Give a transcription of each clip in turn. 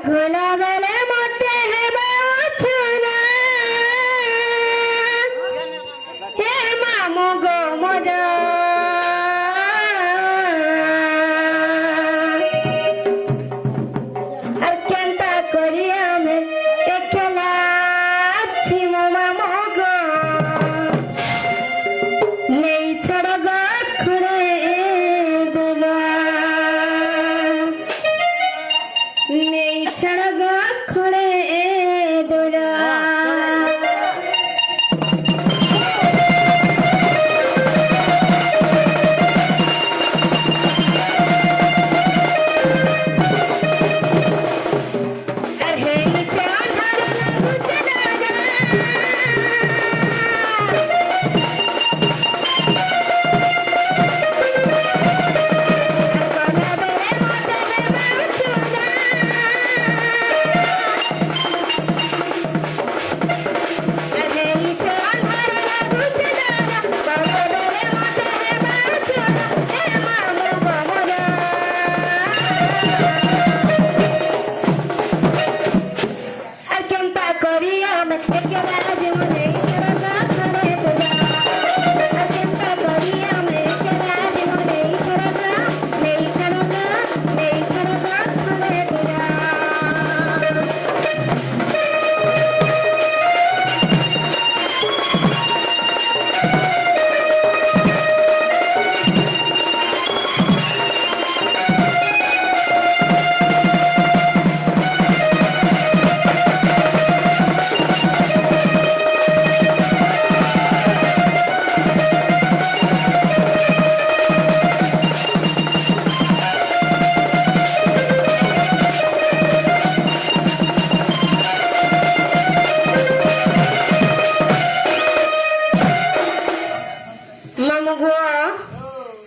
খোলা বেলে মতে হেবা অছুনা হে মামু গো মদ আর কেনটা করি আমি একলা আছি মো মামু গো নেই ছড়া গো খুঁড়ে দিলা নেই ছড়া গো খুঁড়ে দিলা আর হেই চাঁদ হারা লাগুছে না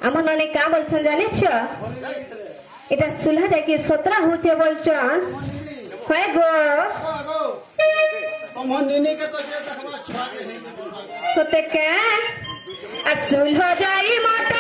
আমার নানি কা বলছেন জানিছ এটা চুলা দেখি 17 হচ্ছে বলছেন হয় গো সতে কে আর চুল যাই মতে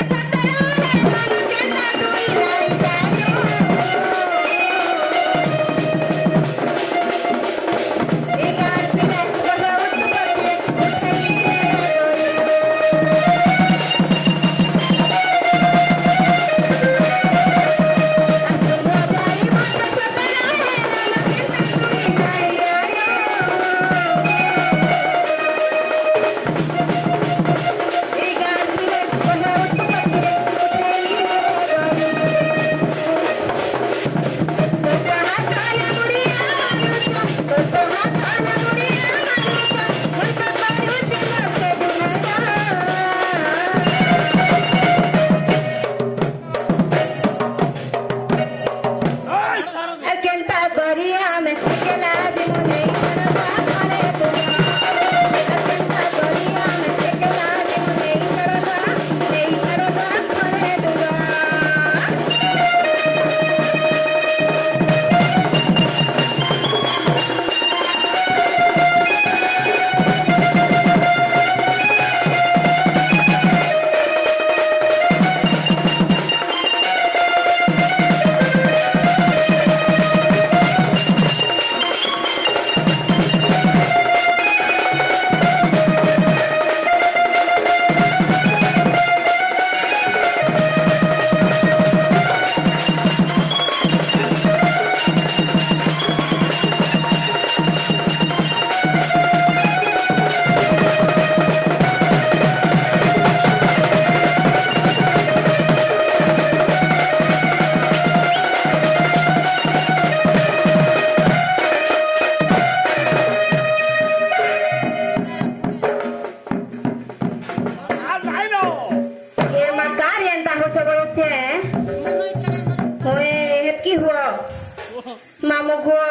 মামু গো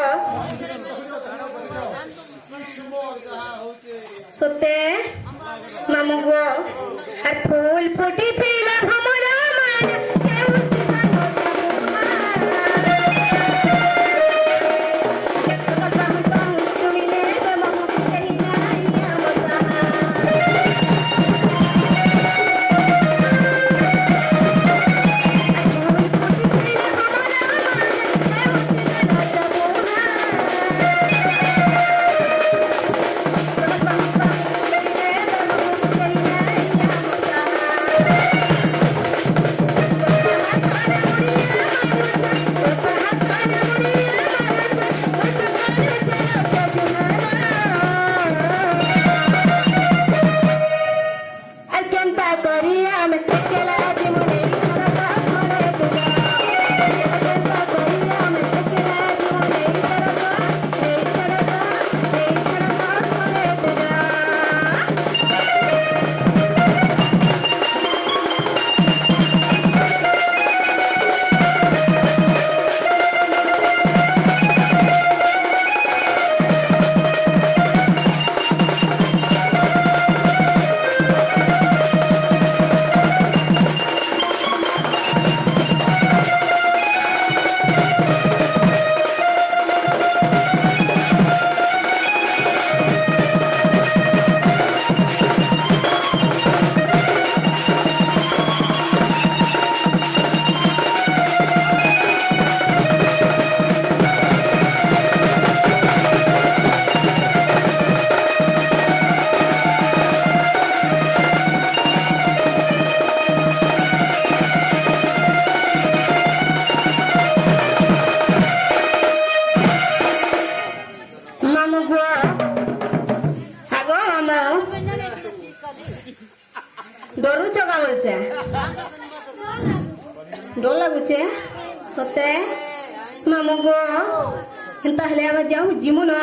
সতে মামু গো আর ফুল ফুটি ছিল हमरा মান কেউ ଡରୁଛ କା ବୋଲଛେ ଡର ଲାଗୁଛେ ସତେ ମାମୁ ଗୋ ହେନ୍ତା ହେଲେ ଆମେ ଯାଉ ଯିମୁ ନା